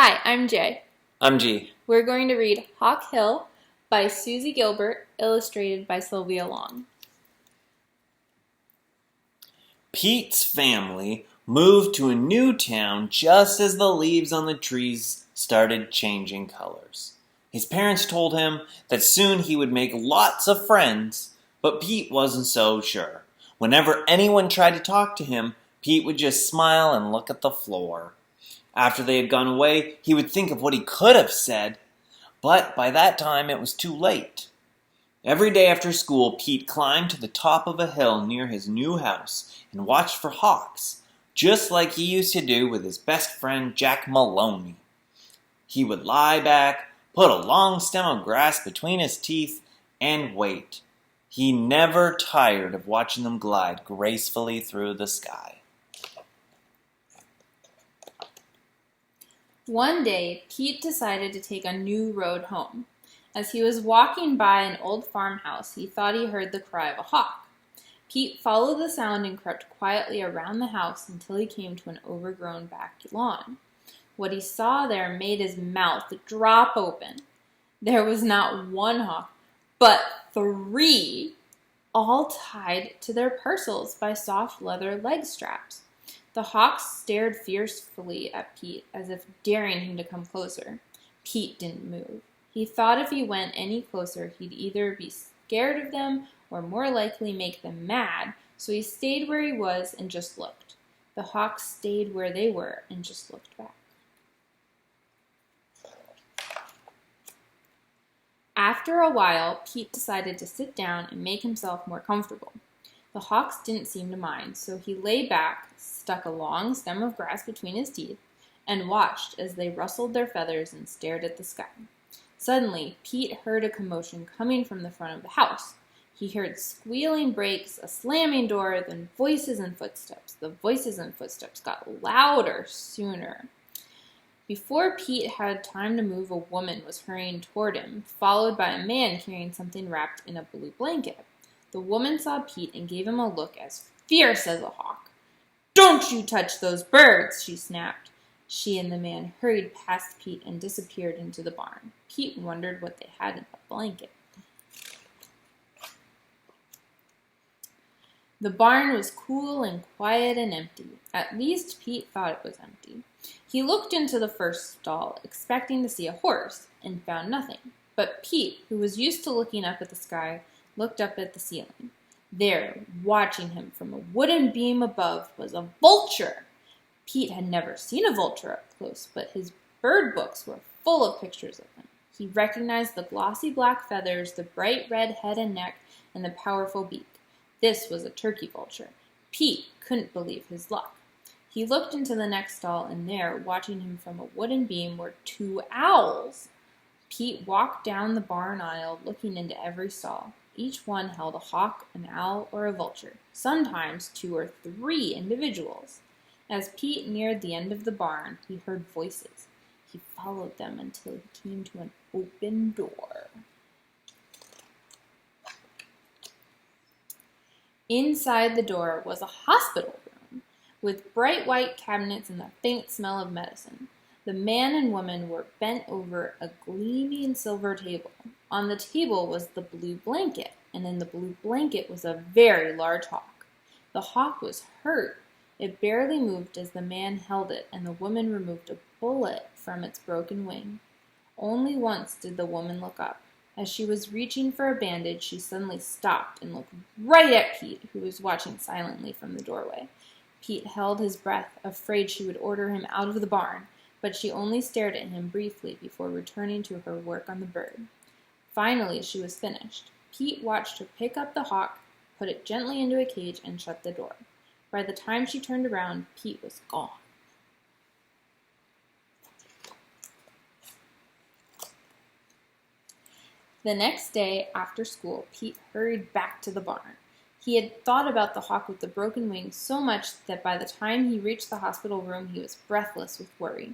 Hi, I'm Jay. I'm G. We're going to read Hawk Hill by Susie Gilbert, illustrated by Sylvia Long. Pete's family moved to a new town just as the leaves on the trees started changing colors. His parents told him that soon he would make lots of friends, but Pete wasn't so sure. Whenever anyone tried to talk to him, Pete would just smile and look at the floor. After they had gone away, he would think of what he could have said, but by that time it was too late. Every day after school, Pete climbed to the top of a hill near his new house and watched for hawks, just like he used to do with his best friend Jack Maloney. He would lie back, put a long stem of grass between his teeth, and wait. He never tired of watching them glide gracefully through the sky. One day, Pete decided to take a new road home. As he was walking by an old farmhouse, he thought he heard the cry of a hawk. Pete followed the sound and crept quietly around the house until he came to an overgrown back lawn. What he saw there made his mouth drop open. There was not one hawk, but 3, all tied to their parcels by soft leather leg straps. The hawks stared fiercely at Pete, as if daring him to come closer. Pete didn't move. He thought if he went any closer, he'd either be scared of them or more likely make them mad, so he stayed where he was and just looked. The hawks stayed where they were and just looked back. After a while, Pete decided to sit down and make himself more comfortable. The hawks didn't seem to mind, so he lay back, stuck a long stem of grass between his teeth, and watched as they rustled their feathers and stared at the sky. Suddenly, Pete heard a commotion coming from the front of the house. He heard squealing brakes, a slamming door, then voices and footsteps. The voices and footsteps got louder sooner. Before Pete had time to move, a woman was hurrying toward him, followed by a man carrying something wrapped in a blue blanket. The woman saw Pete and gave him a look as fierce as a hawk. "Don't you touch those birds!" she snapped. She and the man hurried past Pete and disappeared into the barn. Pete wondered what they had in the blanket. The barn was cool and quiet and empty. At least Pete thought it was empty. He looked into the first stall, expecting to see a horse, and found nothing. But Pete, who was used to looking up at the sky, looked up at the ceiling. There, watching him from a wooden beam above, was a vulture. Pete had never seen a vulture up close, but his bird books were full of pictures of them. He recognized the glossy black feathers, the bright red head and neck, and the powerful beak. This was a turkey vulture. Pete couldn't believe his luck. He looked into the next stall, and there, watching him from a wooden beam, were 2 owls. Pete walked down the barn aisle, looking into every stall. Each one held a hawk, an owl, or a vulture, sometimes 2 or 3 individuals. As Pete neared the end of the barn, he heard voices. He followed them until he came to an open door. Inside the door was a hospital room, with bright white cabinets and the faint smell of medicine. The man and woman were bent over a gleaming silver table. On the table was the blue blanket, and in the blue blanket was a very large hawk. The hawk was hurt. It barely moved as the man held it, and the woman removed a bullet from its broken wing. Only once did the woman look up. As she was reaching for a bandage, she suddenly stopped and looked right at Pete, who was watching silently from the doorway. Pete held his breath, afraid she would order him out of the barn, but she only stared at him briefly before returning to her work on the bird. Finally, she was finished. Pete watched her pick up the hawk, put it gently into a cage, and shut the door. By the time she turned around, Pete was gone. The next day, after school, Pete hurried back to the barn. He had thought about the hawk with the broken wings so much that by the time he reached the hospital room, he was breathless with worry.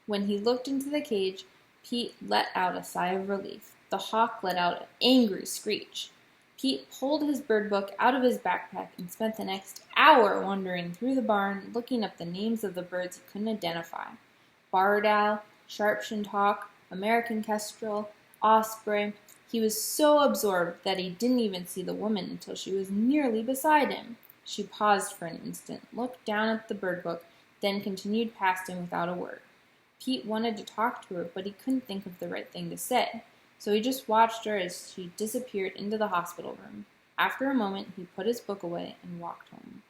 When he looked into the cage, Pete let out a sigh of relief. The hawk let out an angry screech. Pete pulled his bird book out of his backpack and spent the next hour wandering through the barn, looking up the names of the birds he couldn't identify. Barred owl, Sharp-shinned hawk, American kestrel, osprey. He was so absorbed that he didn't even see the woman until she was nearly beside him. She paused for an instant, looked down at the bird book, then continued past him without a word. Pete wanted to talk to her, but he couldn't think of the right thing to say, so he just watched her as she disappeared into the hospital room. After a moment, he put his book away and walked home.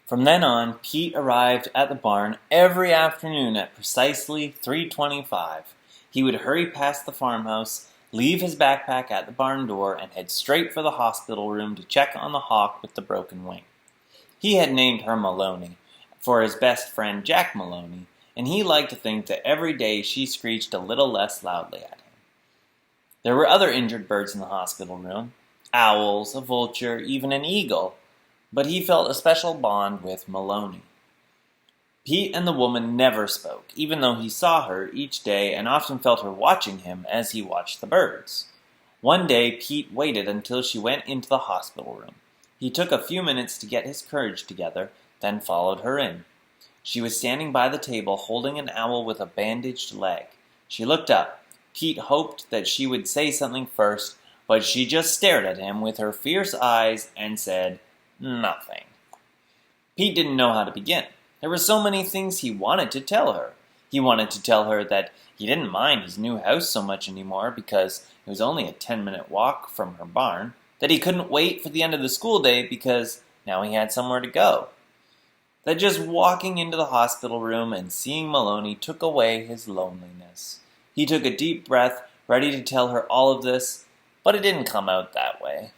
From then on, Pete arrived at the barn every afternoon at precisely 3:25. He would hurry past the farmhouse, leave his backpack at the barn door, and head straight for the hospital room to check on the hawk with the broken wing. He had named her Maloney, for his best friend Jack Maloney, and he liked to think that every day she screeched a little less loudly at him. There were other injured birds in the hospital room, owls, a vulture, even an eagle, but he felt a special bond with Maloney. Pete and the woman never spoke, even though he saw her each day and often felt her watching him as he watched the birds. One day, Pete waited until she went into the hospital room. He took a few minutes to get his courage together, then followed her in. She was standing by the table holding an owl with a bandaged leg. She looked up. Pete hoped that she would say something first, but she just stared at him with her fierce eyes and said nothing. Pete didn't know how to begin. There were so many things he wanted to tell her. He wanted to tell her that he didn't mind his new house so much anymore because it was only a 10-minute walk from her barn, that he couldn't wait for the end of the school day because now he had somewhere to go, that just walking into the hospital room and seeing Maloney took away his loneliness. He took a deep breath, ready to tell her all of this, but it didn't come out that way.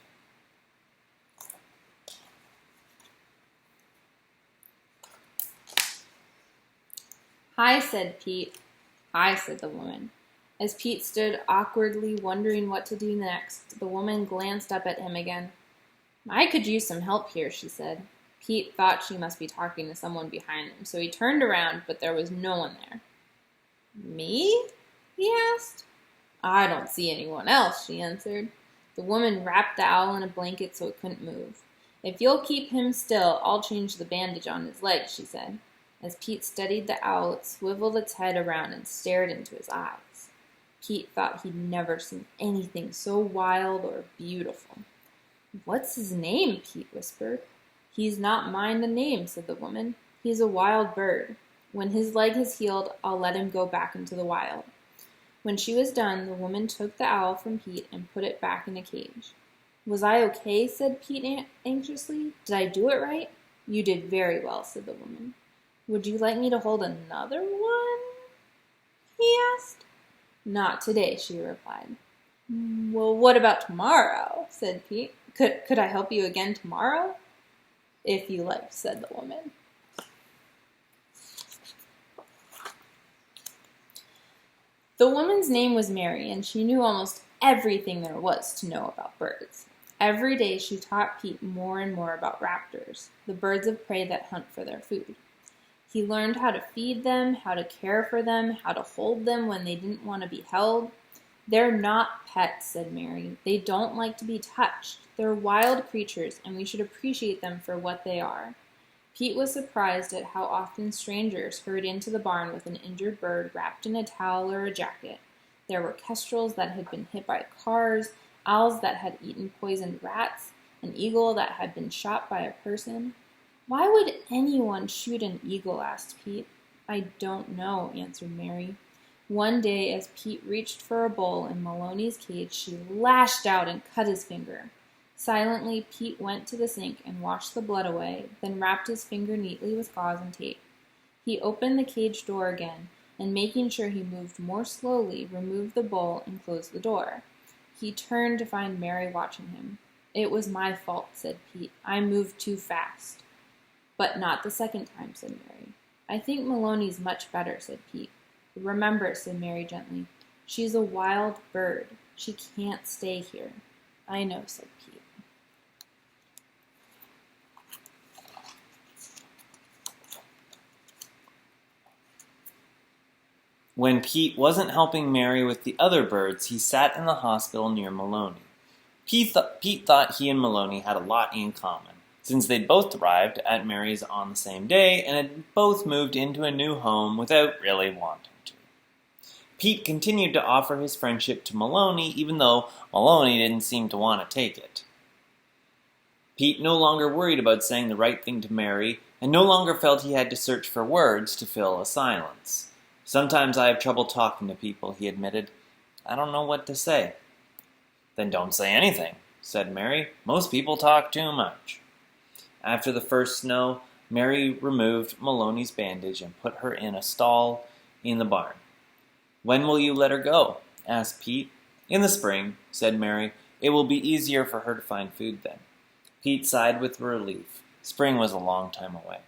"Hi," said Pete. "Hi," said the woman. As Pete stood awkwardly wondering what to do next, the woman glanced up at him again. "I could use some help here," she said. Pete thought she must be talking to someone behind him, so he turned around, but there was no one there. "Me?" he asked. "I don't see anyone else," she answered. The woman wrapped the owl in a blanket so it couldn't move. "If you'll keep him still, I'll change the bandage on his leg," she said. As Pete studied the owl, it swiveled its head around and stared into his eyes. Pete thought he'd never seen anything so wild or beautiful. "What's his name?" Pete whispered. "He's not mine to name," said the woman. "He's a wild bird. When his leg has healed, I'll let him go back into the wild." When she was done, the woman took the owl from Pete and put it back in a cage. "Was I okay?" said Pete anxiously. "Did I do it right?" "You did very well," said the woman. "Would you like me to hold another one?" he asked. "Not today," she replied. "Well, what about tomorrow?" said Pete. Could I help you again tomorrow?" "If you like," said the woman. The woman's name was Mary, and she knew almost everything there was to know about birds. Every day she taught Pete more and more about raptors, the birds of prey that hunt for their food. He learned how to feed them, how to care for them, how to hold them when they didn't want to be held. "They're not pets," said Mary. "They don't like to be touched. They're wild creatures, and we should appreciate them for what they are." Pete was surprised at how often strangers hurried into the barn with an injured bird wrapped in a towel or a jacket. There were kestrels that had been hit by cars, owls that had eaten poisoned rats, an eagle that had been shot by a person. "Why would anyone shoot an eagle?" asked Pete. "I don't know," answered Mary. One day, as Pete reached for a bowl in Maloney's cage, she lashed out and cut his finger. Silently, Pete went to the sink and washed the blood away, then wrapped his finger neatly with gauze and tape. He opened the cage door again, and making sure he moved more slowly, removed the bowl and closed the door. He turned to find Mary watching him. "It was my fault," said Pete. "I moved too fast." "But not the second time," said Mary. "I think Maloney's much better," said Pete. "Remember," said Mary gently, "she's a wild bird. She can't stay here." "I know," said Pete. When Pete wasn't helping Mary with the other birds, he sat in the hospital near Maloney. Pete thought he and Maloney had a lot in common. since they'd both arrived at Mary's on the same day and had both moved into a new home without really wanting to. Pete continued to offer his friendship to Maloney, even though Maloney didn't seem to want to take it. Pete no longer worried about saying the right thing to Mary, and no longer felt he had to search for words to fill a silence. "Sometimes I have trouble talking to people," he admitted. "I don't know what to say." "Then don't say anything," said Mary. "Most people talk too much." After the first snow, Mary removed Maloney's bandage and put her in a stall in the barn. "When will you let her go?" asked Pete. "In the spring," said Mary. "It will be easier for her to find food then." Pete sighed with relief. Spring was a long time away.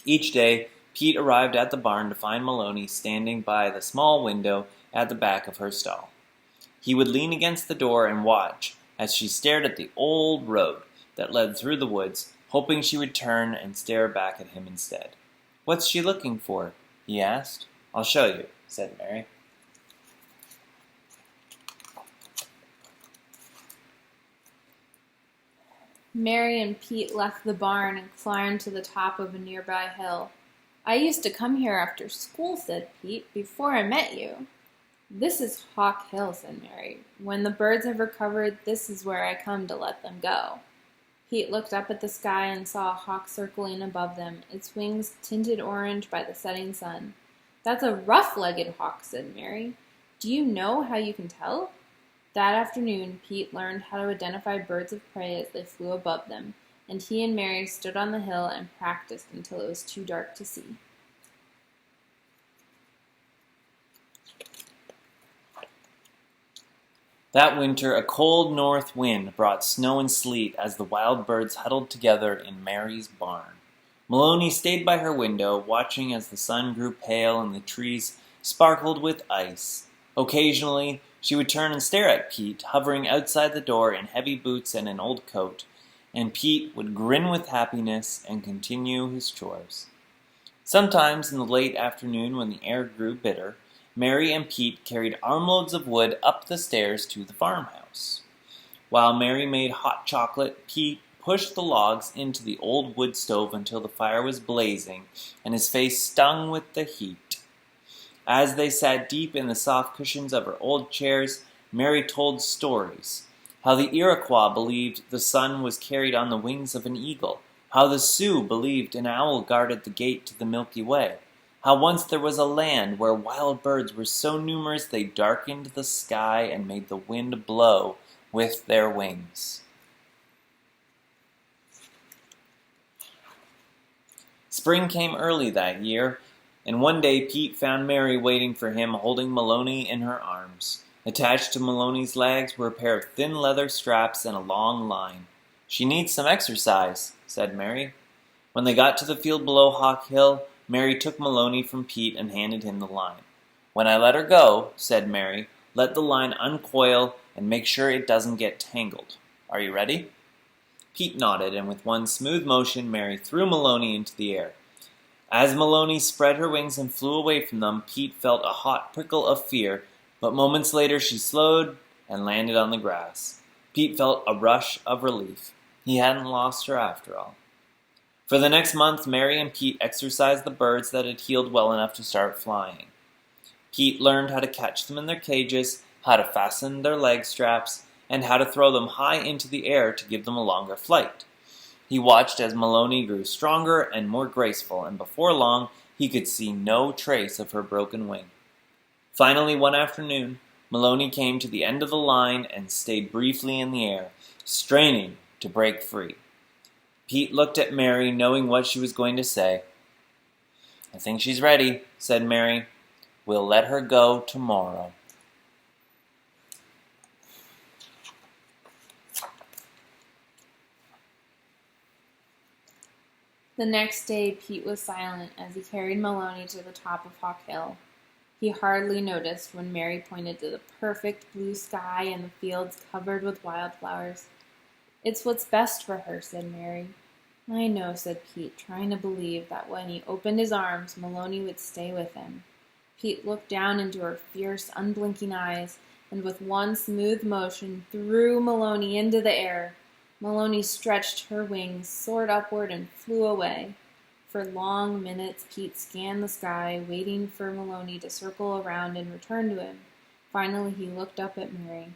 Each day, Pete arrived at the barn to find Maloney standing by the small window at the back of her stall. He would lean against the door and watch as she stared at the old road that led through the woods, hoping she would turn and stare back at him instead. "What's she looking for?" he asked. "I'll show you," said Mary. Mary and Pete left the barn and climbed to the top of a nearby hill. "I used to come here after school," said Pete, "before I met you." "This is Hawk Hill," said Mary. "When the birds have recovered, this is where I come to let them go." Pete looked up at the sky and saw a hawk circling above them, its wings tinted orange by the setting sun. "That's a rough-legged hawk," said Mary. "Do you know how you can tell?" That afternoon, Pete learned how to identify birds of prey as they flew above them, and he and Mary stood on the hill and practiced until it was too dark to see. That winter, a cold north wind brought snow and sleet as the wild birds huddled together in Mary's barn. Maloney stayed by her window, watching as the sun grew pale and the trees sparkled with ice. Occasionally, she would turn and stare at Pete, hovering outside the door in heavy boots and an old coat, and Pete would grin with happiness and continue his chores. Sometimes in the late afternoon, when the air grew bitter, Mary and Pete carried armloads of wood up the stairs to the farmhouse. While Mary made hot chocolate, Pete pushed the logs into the old wood stove until the fire was blazing and his face stung with the heat. As they sat deep in the soft cushions of her old chairs, Mary told stories. How the Iroquois believed the sun was carried on the wings of an eagle. How the Sioux believed an owl guarded the gate to the Milky Way. How once there was a land where wild birds were so numerous they darkened the sky and made the wind blow with their wings. Spring came early that year, and one day Pete found Mary waiting for him, holding Maloney in her arms. Attached to Maloney's legs were a pair of thin leather straps and a long line. "She needs some exercise," said Mary. When they got to the field below Hawk Hill, Mary took Maloney from Pete and handed him the line. "When I let her go," said Mary, "let the line uncoil and make sure it doesn't get tangled. Are you ready?" Pete nodded, and with one smooth motion, Mary threw Maloney into the air. As Maloney spread her wings and flew away from them, Pete felt a hot prickle of fear, but moments later she slowed and landed on the grass. Pete felt a rush of relief. He hadn't lost her after all. For the next month, Mary and Pete exercised the birds that had healed well enough to start flying. Pete learned how to catch them in their cages, how to fasten their leg straps, and how to throw them high into the air to give them a longer flight. He watched as Maloney grew stronger and more graceful, and before long he could see no trace of her broken wing. Finally, one afternoon, Maloney came to the end of the line and stayed briefly in the air, straining to break free. Pete looked at Mary, knowing what she was going to say. "I think she's ready," said Mary. "We'll let her go tomorrow." The next day, Pete was silent as he carried Maloney to the top of Hawk Hill. He hardly noticed when Mary pointed to the perfect blue sky and the fields covered with wildflowers. "It's what's best for her," said Mary. "I know," said Pete, trying to believe that when he opened his arms, Maloney would stay with him. Pete looked down into her fierce, unblinking eyes, and with one smooth motion threw Maloney into the air. Maloney stretched her wings, soared upward, and flew away. For long minutes, Pete scanned the sky, waiting for Maloney to circle around and return to him. Finally, he looked up at Mary.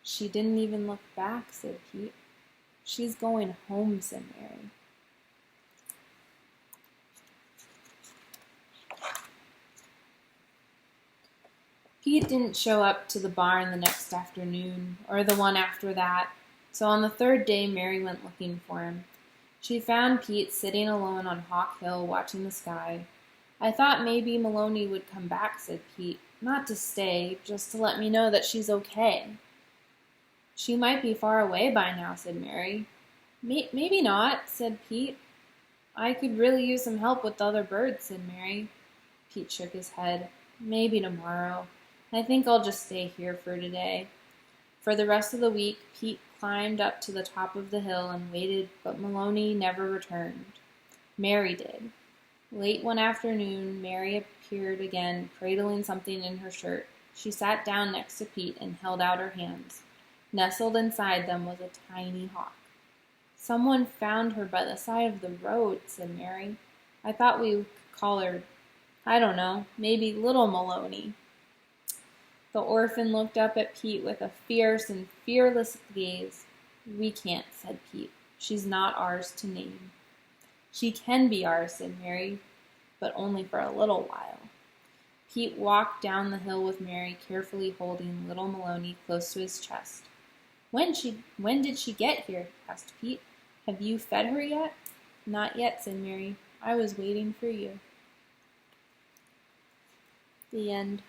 "She didn't even look back," said Pete. "She's going home," said Mary. Pete didn't show up to the barn the next afternoon, or the one after that, so on the third day Mary went looking for him. She found Pete sitting alone on Hawk Hill watching the sky. "I thought maybe Maloney would come back," said Pete. "Not to stay, just to let me know that she's okay." "She might be far away by now," said Mary. Maybe not," said Pete. "I could really use some help with the other birds," said Mary. Pete shook his head. "Maybe tomorrow. I think I'll just stay here for today." For the rest of the week, Pete climbed up to the top of the hill and waited, but Maloney never returned. Mary did. Late one afternoon, Mary appeared again, cradling something in her shirt. She sat down next to Pete and held out her hands. Nestled inside them was a tiny hawk. "Someone found her by the side of the road," said Mary. "I thought we could call her, I don't know, maybe Little Maloney." The orphan looked up at Pete with a fierce and fearless gaze. "We can't," said Pete. "She's not ours to name." "She can be ours," said Mary, "but only for a little while." Pete walked down the hill with Mary, carefully holding little Maloney close to his chest. When did she get here?" asked Pete. "Have you fed her yet?" "Not yet," said Mary. "I was waiting for you." The end.